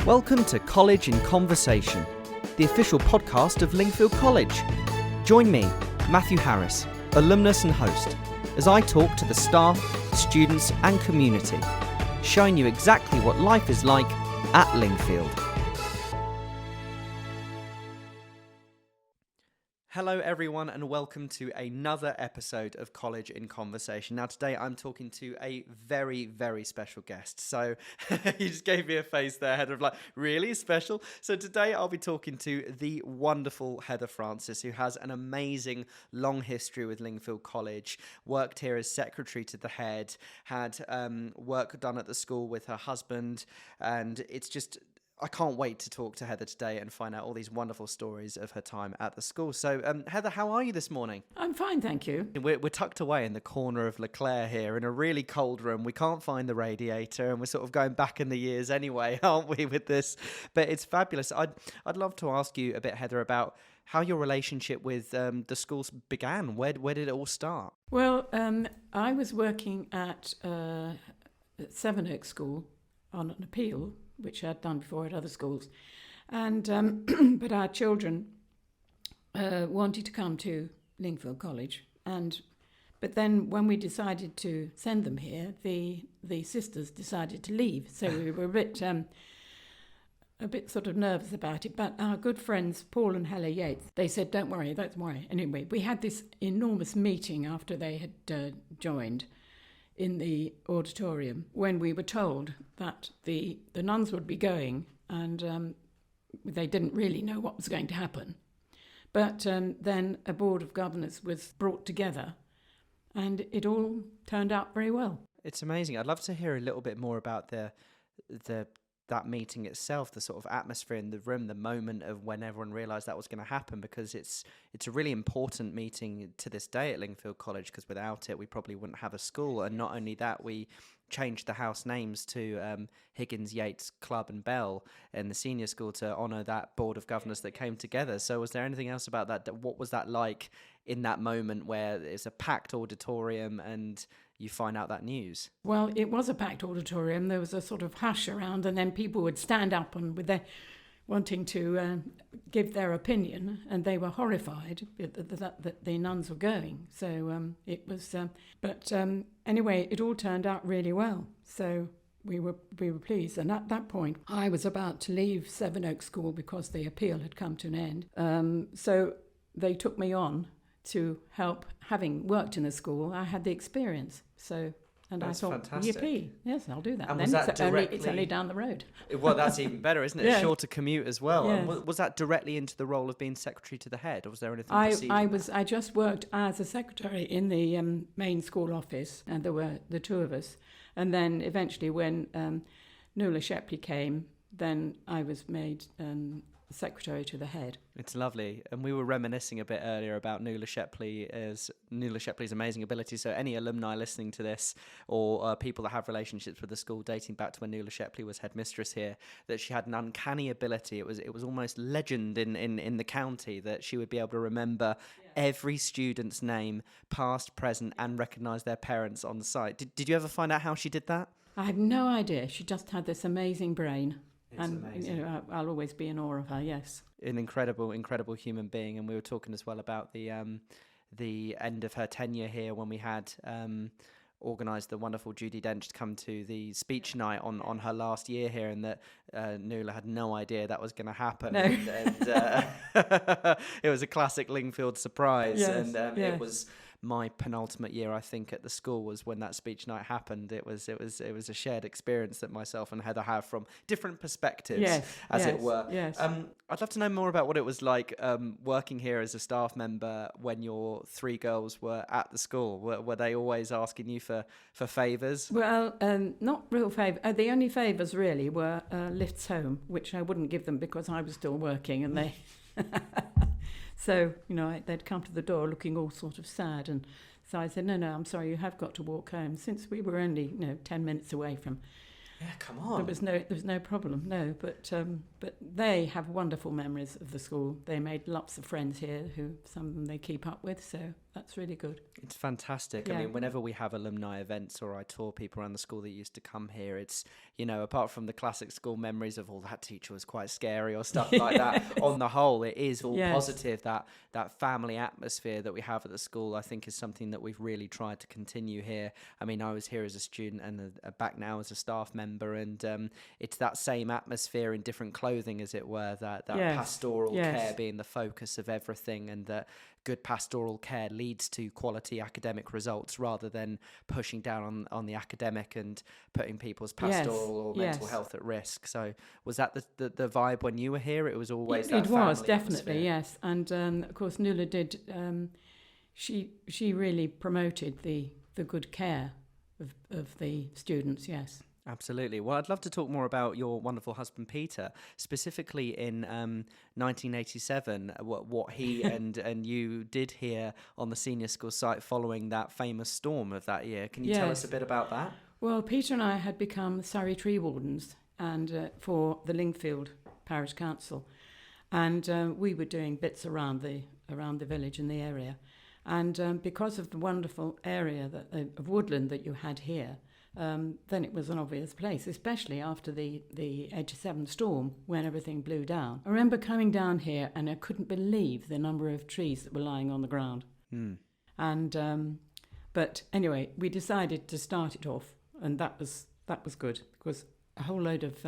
Welcome to College in Conversation, the official podcast of Lingfield College. Join me, Matthew Harris, alumnus and host, as I talk to the staff, students and community, showing you exactly what life is like at Lingfield. Hello everyone and welcome to another episode of College in Conversation. Now today I'm talking to a very, very special guest. So you just gave me a face there, Heather, of like, really special? So today I'll be talking to the wonderful Heather Francis, who has an amazing long history with Lingfield College, worked here as secretary to the head, had work done at the school with her husband, and it's just... I can't wait to talk to Heather today and find out all these wonderful stories of her time at the school. So, Heather, how are you this morning? I'm fine, thank you. We're tucked away in the corner of Leclerc here in a really cold room. We can't find the radiator and we're sort of going back in the years anyway, aren't we, with this? But it's fabulous. I'd love to ask you a bit, Heather, about how your relationship with the schools began. Where did it all start? Well, I was working at Sevenoaks School on an appeal, which I'd done before at other schools. And but our children wanted to come to Lingfield College. But then when we decided to send them here, the sisters decided to leave. So we were a bit sort of nervous about it. But our good friends, Paul and Hella Yates, they said, don't worry. Anyway, we had this enormous meeting after they had joined in the auditorium when we were told that the nuns would be going, and they didn't really know what was going to happen. But then a board of governors was brought together and it all turned out very well. It's amazing. I'd love to hear a little bit more about that meeting itself, the sort of atmosphere in the room, the moment of when everyone realised that was going to happen, because it's a really important meeting to this day at Lingfield College, because without it we probably wouldn't have a school. And not only that, we changed the house names to Higgins, Yates, Clubb and Bell in the senior school to honour that board of governors that came together. So was there anything else about that? What was that like in that moment where it's a packed auditorium and you find out that news? Well, it was a packed auditorium. There was a sort of hush around, and then people would stand up and with their wanting to give their opinion, and they were horrified that the nuns were going. So it was, but anyway, it all turned out really well. So we were pleased. And at that point, I was about to leave Sevenoaks School because the appeal had come to an end. So they took me on to help. Having worked in the school, I had the experience. So, and that's I thought, fantastic. Yippee, yes, I'll do that. And then was that it's only down the road. Well, that's even better, isn't it? Yeah. Shorter commute as well. Yes. And was that directly into the role of being secretary to the head, or was there anything preceding that? I just worked as a secretary in the main school office, and there were the two of us. And then eventually, when Nuala Shepley came, then I was made secretary to the head. It's lovely. And we were reminiscing a bit earlier about Nuala Shepley's amazing ability. So any alumni listening to this, or people that have relationships with the school dating back to when Nuala Shepley was headmistress here, that she had an uncanny ability. It was almost legend in the county that she would be able to remember every student's name, past, present, and recognise their parents on the site. Did you ever find out how she did that? I have no idea. She just had this amazing brain. It's amazing. You know, I'll always be in awe of her, yes. An incredible human being. And we were talking as well about the end of her tenure here when we had organised the wonderful Judy Dench to come to the speech night on her last year here, and that Nuala had no idea that was going to happen. No. And it was a classic Lingfield surprise. Yes, and yes. It was my penultimate year, I think, at the school was when that speech night happened. It was a shared experience that myself and Heather have from different perspectives, it were. Yes. I'd love to know more about what it was like working here as a staff member when your three girls were at the school. Were they always asking you for favours? Well, not real favours. The only favours really were lifts home, which I wouldn't give them because I was still working, and they... So, you know, they'd come to the door looking all sort of sad. And so I said, no, I'm sorry, you have got to walk home. Since we were only, 10 minutes away from... Yeah, come on. There was no problem, no. But they have wonderful memories of the school. They made lots of friends here, who some of them they keep up with. So That's really good. It's fantastic. Yeah. I mean, whenever we have alumni events or I tour people around the school that used to come here, it's, apart from the classic school memories of, that teacher was quite scary or stuff like that, on the whole, it is all positive. That family atmosphere that we have at the school, I think, is something that we've really tried to continue here. I mean, I was here as a student and back now as a staff member, and it's that same atmosphere in different clothing, as it were, that pastoral care being the focus of everything, and that good pastoral care leads to quality academic results rather than pushing down on the academic and putting people's pastoral or mental health at risk. So was that the vibe when you were here? It was always that family was definitely atmosphere. Yes, and of course Nuala did. She really promoted the good care of the students. Yes. Absolutely. Well, I'd love to talk more about your wonderful husband, Peter, specifically in 1987, what he and you did here on the senior school site following that famous storm of that year. Can you tell us a bit about that? Well, Peter and I had become Surrey tree wardens and for the Lingfield Parish Council, and we were doing bits around the village and the area, and because of the wonderful area of woodland that you had here. Then it was an obvious place, especially after the 87 storm when everything blew down. I remember coming down here and I couldn't believe the number of trees that were lying on the ground. And but anyway, we decided to start it off, and that was good because a whole load of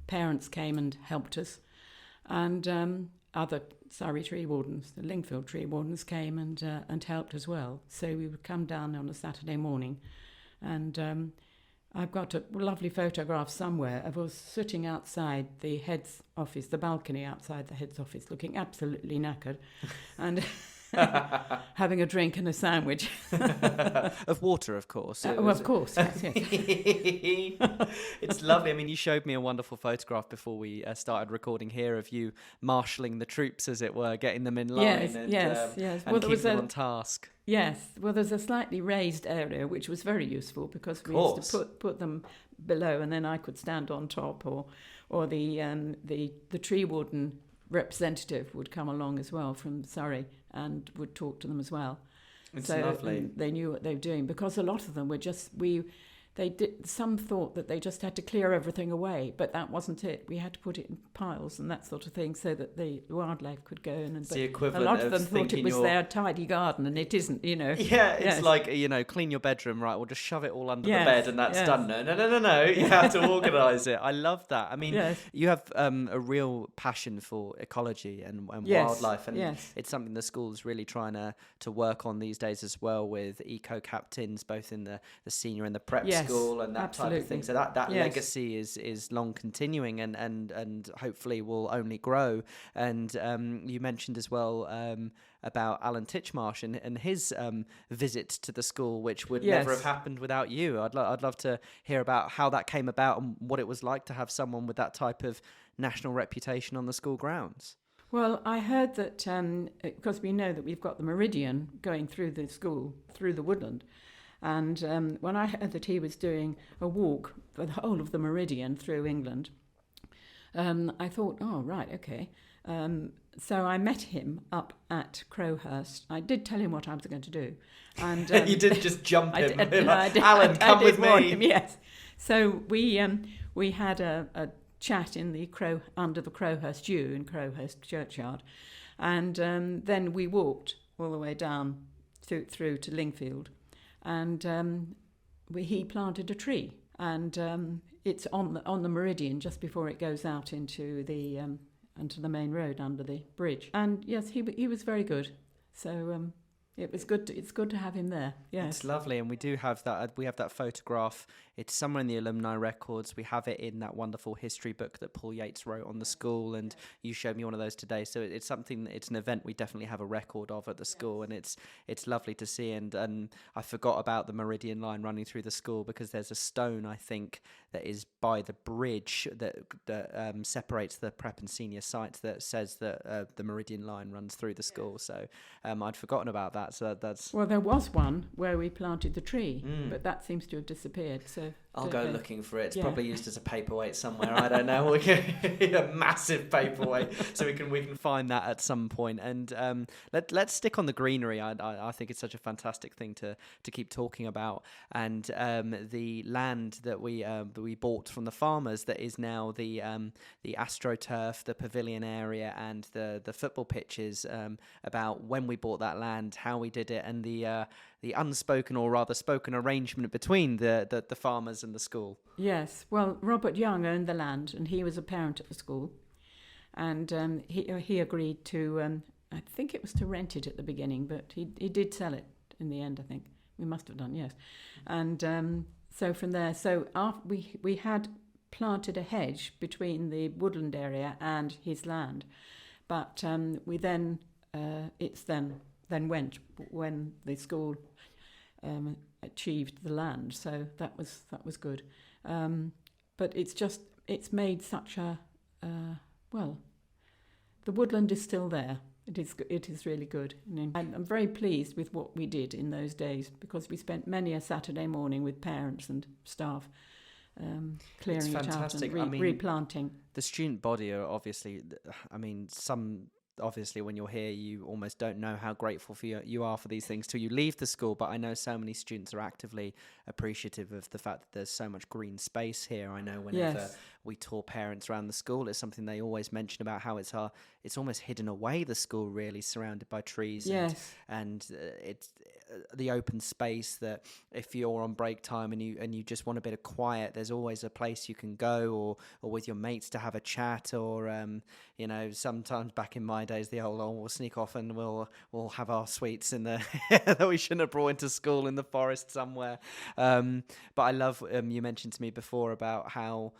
parents came and helped us, and other Surrey tree wardens, the Lingfield tree wardens, came and helped as well. So we would come down on a Saturday morning. And I've got a lovely photograph somewhere of us sitting outside the head's office, the balcony outside the head's office, looking absolutely knackered and having a drink and a sandwich. Of water, of course. Of course, yes. It's lovely. I mean, you showed me a wonderful photograph before we started recording here of you marshalling the troops, as it were, getting them in line yes. And keeping them on task. Yes, well, there's a slightly raised area, which was very useful because we used to put them below, and then I could stand on top, or the tree warden representative would come along as well from Surrey and would talk to them as well. It's lovely. They knew what they were doing because a lot of them were just some thought that they just had to clear everything away, but that wasn't it. We had to put it in piles and that sort of thing so that the wildlife could go in. It's the equivalent a lot of them of thought it was their tidy garden, and it isn't, Yeah, it's like, clean your bedroom, right? We'll just shove it all under the bed and that's done. No. You have to organise it. I love that. I mean, you have a real passion for ecology and wildlife, and it's something the school's really trying to work on these days as well, with eco-captains, both in the senior and the prep school and that type of thing. So that legacy is long continuing and hopefully will only grow. And you mentioned as well about Alan Titchmarsh and his visit to the school, which would never have happened without you. I'd love to hear about how that came about and what it was like to have someone with that type of national reputation on the school grounds. Well, I heard that because we know that we've got the meridian going through the school, through the woodland. And when I heard that he was doing a walk for the whole of the meridian through England, I thought, oh, right, okay. So I met him up at Crowhurst. I did tell him what I was going to do. And you didn't just jump him. Alan, come with me. Him, yes. So we had a chat in under the Crowhurst Yew in Crowhurst Churchyard. And then we walked all the way down through to Lingfield. And he planted a tree, and it's on the meridian just before it goes out into the main road under the bridge. And yes, he was very good. So it was good. It's good to have him there. Yes, it's lovely, and we do have that. We have that photograph. It's somewhere in the alumni records. We have it in that wonderful history book that Paul Yates wrote on the school, and you showed me one of those today. So it's something. It's an event we definitely have a record of at the school, and it's lovely to see. And I forgot about the Meridian line running through the school because there's a stone, I think, that is by the bridge that separates the prep and senior sites that says that the Meridian line runs through the school. So I'd forgotten about that. that. So that's... Well, there was one where we planted the tree, but that seems to have disappeared. So I'll go looking for it. It's yeah. probably used as a paperweight somewhere. I don't know. A massive paperweight, so we can find that at some point. And let's stick on the greenery. I think it's such a fantastic thing to keep talking about. And the land that we bought from the farmers, that is now the AstroTurf, the pavilion area, and the football pitches. About when we bought that land, how we did it, and the unspoken, or rather spoken, arrangement between the farmers and the school. Yes, well, Robert Young owned the land, and he was a parent at the school, and he agreed to, I think it was to rent it at the beginning, but he did sell it in the end. I think we must have done, yes. And so from there, we had planted a hedge between the woodland area and his land, but we then went when the school achieved the land, so that was good. But it's made such a the woodland is still there. It is really good. I'm very pleased with what we did in those days, because we spent many a Saturday morning with parents and staff clearing it out and replanting. The student body are obviously, obviously when you're here you almost don't know how grateful you are for these things till you leave the school, but I know so many students are actively appreciative of the fact that there's so much green space here. I know whenever we tour parents around the school, it's something they always mention about how it's almost hidden away, the school, really surrounded by trees. And it's the open space that if you're on break time and you just want a bit of quiet, there's always a place you can go, or with your mates to have a chat, or sometimes back in my days, the old we'll sneak off and we'll have our sweets in the that we shouldn't have brought into school in the forest somewhere. But I love, you mentioned to me before about how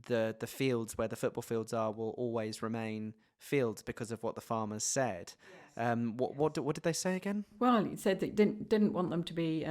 the fields where the football fields are will always remain fields because of what the farmers said. What did they say again? Well, he said they didn't want them to be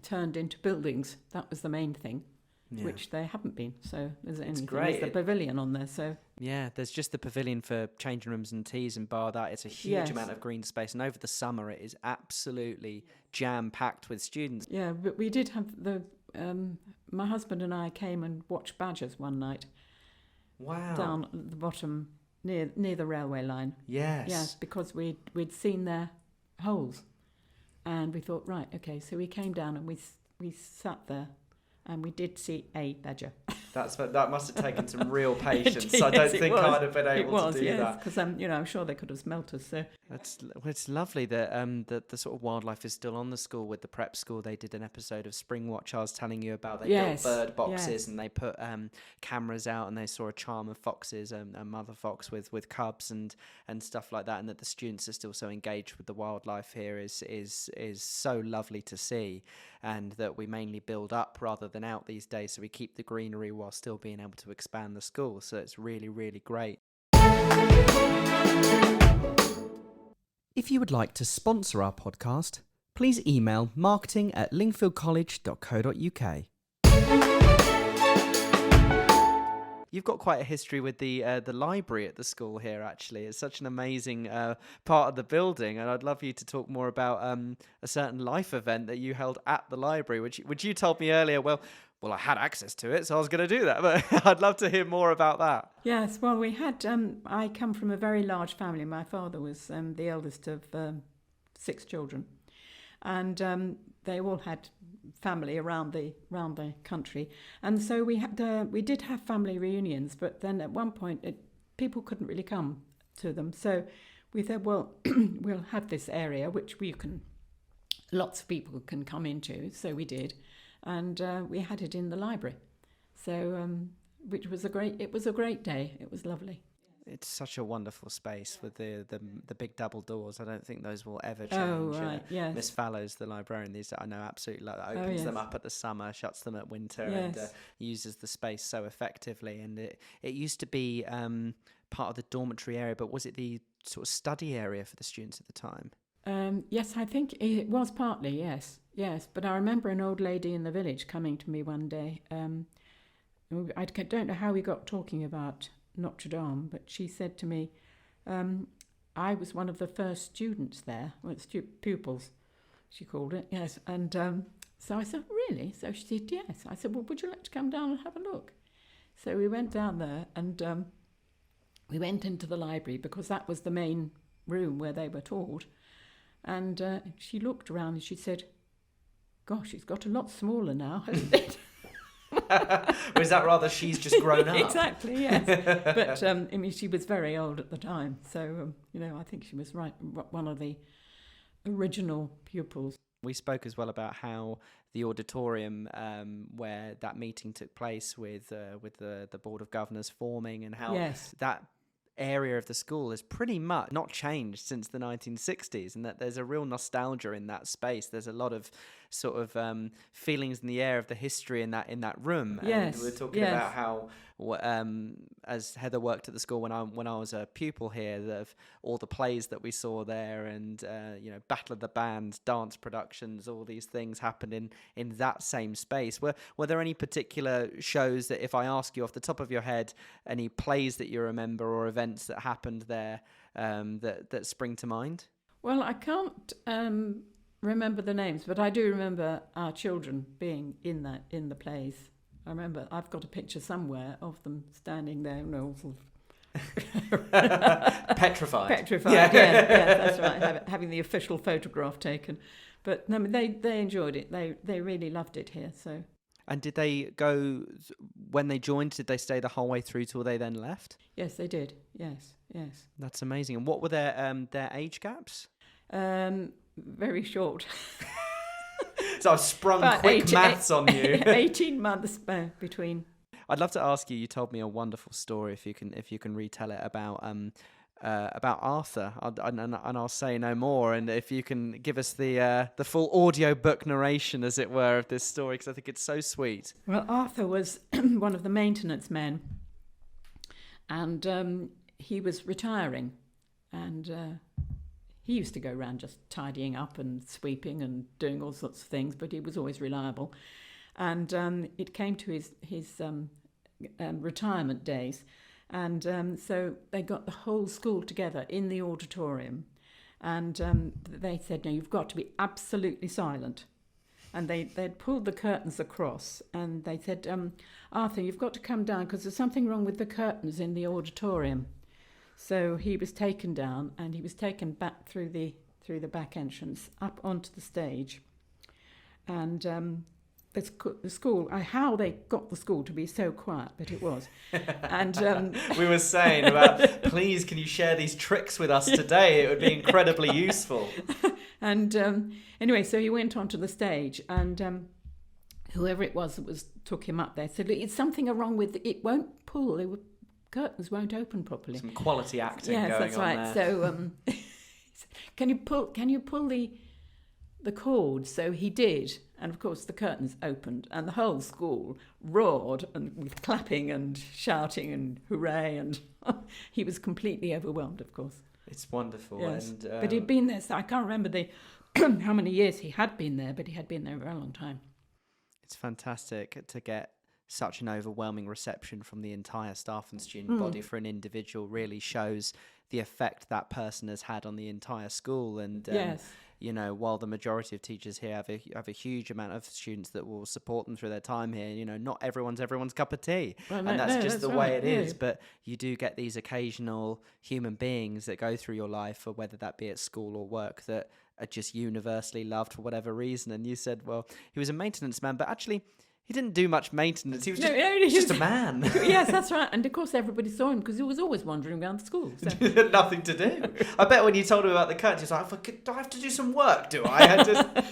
turned into buildings. That was the main thing, which they haven't been. So there's the pavilion on there. So yeah, there's just the pavilion for changing rooms and teas, and bar that, it's a huge amount of green space. And over the summer, it is absolutely jam-packed with students. Yeah, but we did have my husband and I came and watched badgers one night. Wow. Down at the bottom near the railway line. Yes. Yes, because we'd seen their holes, and we thought, right, okay, so we came down and we sat there, and we did see a badger. That must have taken some real patience. I don't think I'd have been able to do that. Because I'm sure they could have smelt us. So it's lovely that the sort of wildlife is still on the school. With the prep school, they did an episode of Spring Watch I was telling you about. They built bird boxes and they put cameras out, and they saw a charm of foxes, a mother fox with cubs and stuff like that. And that the students are still so engaged with the wildlife here is so lovely to see. And that we mainly build up rather than out these days, so we keep the greenery while still being able to expand the school. So it's really, really great. If you would like to sponsor our podcast, please email marketing@lingfieldcollege.co.uk. You've got quite a history with the library at the school here, actually. It's such an amazing part of the building, and I'd love you to talk more about a certain life event that you held at the library, which you told me earlier, well, I had access to it, so I was going to do that, but I'd love to hear more about that. Yes, well, we had, I come from a very large family. My father was the eldest of 6 children, and they all had family around the country, and so we did have family reunions, but then at one point people couldn't really come to them, so we said, well, we'll have this area which lots of people can come into, so we did, and we had it in the library, so which was a great day. It was lovely. It's such a wonderful space with the big double doors. I don't think those will ever change. Oh, right, yes. Miss Fallows, the librarian, these I know absolutely love that. Opens them up at the summer, shuts them at winter, and uses the space so effectively. And it used to be part of the dormitory area, but was it the sort of study area for the students at the time? Yes, I think it was partly, yes. But I remember an old lady in the village coming to me one day. I don't know how we got talking about Notre Dame, but she said to me, I was one of the first students there, pupils, she called it, yes. And so I said, really? So she said, yes. I said, well, would you like to come down and have a look? So we went down there, and we went into the library because that was the main room where they were taught. And she looked around and she said, gosh, it's got a lot smaller now, hasn't it? Or is that rather she's just grown up? Exactly, yes. But, I mean, she was very old at the time. So, I think she was one of the original pupils. We spoke as well about how the auditorium where that meeting took place with the Board of Governors forming, and how that area of the school has pretty much not changed since the 1960s, and that there's a real nostalgia in that space. There's a lot of sort of feelings in the air of the history in that room. Yes, and we're talking about how as Heather worked at the school when I was a pupil here, of all the plays that we saw there, and Battle of the Bands, dance productions, all these things happened in that same space. Were there any particular shows that, if I ask you off the top of your head, any plays that you remember or events that happened there that spring to mind? Well, I can't remember the names, but I do remember our children being in the plays. I remember I've got a picture somewhere of them standing there, petrified. Petrified, yeah, that's right. Having the official photograph taken, but no, they enjoyed it. They really loved it here. So. And did they go when they joined? Did they stay the whole way through till they then left? Yes, they did. Yes. That's amazing. And what were their age gaps? Very short. So I've sprung quick maths on you. 18 months between. I'd love to ask you. You told me a wonderful story. If you can retell it about Arthur, and I'll say no more. And if you can give us the full audio book narration, as it were, of this story, because I think it's so sweet. Well, Arthur was one of the maintenance men, and he was retiring, and he used to go around just tidying up and sweeping and doing all sorts of things, but he was always reliable. And it came to his retirement days, and so they got the whole school together in the auditorium, and they said, no, you've got to be absolutely silent. And they'd pulled the curtains across, and they said, Arthur, you've got to come down because there's something wrong with the curtains in the auditorium. So he was taken down, and he was taken back through the back entrance up onto the stage. And the school, how they got the school to be so quiet, but it was. And we were saying about, please, can you share these tricks with us today? It would be incredibly useful. And anyway, so he went onto the stage, and whoever it was that took him up there said, look, it's something wrong with it. Won't pull. Curtains won't open properly. Some quality acting going on. Yes, that's right. There. So can you pull the cord? So he did, and of course the curtains opened, and the whole school roared and with clapping and shouting and hooray, and he was completely overwhelmed, of course. It's wonderful. Yes. And but he'd been there, so I can't remember how many years he had been there, but he had been there a very long time. It's fantastic to get such an overwhelming reception from the entire staff and student body for an individual. Really shows the effect that person has had on the entire school. And yes. While the majority of teachers here have a huge amount of students that will support them through their time here, not everyone's cup of tea. Well, and that's just the way it is. Yeah. But you do get these occasional human beings that go through your life, or whether that be at school or work, that are just universally loved for whatever reason. And you said, well, he was a maintenance man, but actually he didn't do much maintenance. He was just a man. Yes, that's right. And of course everybody saw him because he was always wandering around the school. So. He had nothing to do. I bet when you told him about the curtains, he was like, do I have to do some work, do I?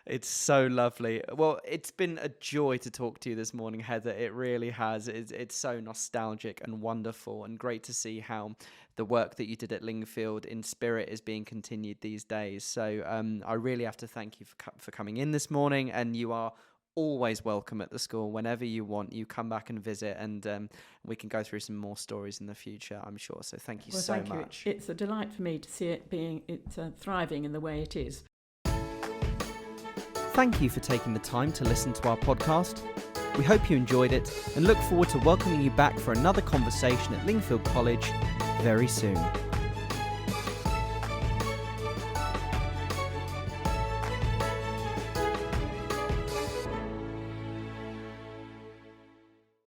It's so lovely. Well, it's been a joy to talk to you this morning, Heather. It really has. It's so nostalgic and wonderful, and great to see how the work that you did at Lingfield in spirit is being continued these days. So I really have to thank you for coming in this morning, and you are always welcome at the school. Whenever you want, you come back and visit, and we can go through some more stories in the future, I'm sure. So thank you so much. It's a delight for me to see it thriving in the way it is. Thank you for taking the time to listen to our podcast. We hope you enjoyed it and look forward to welcoming you back for another conversation at Lingfield College very soon.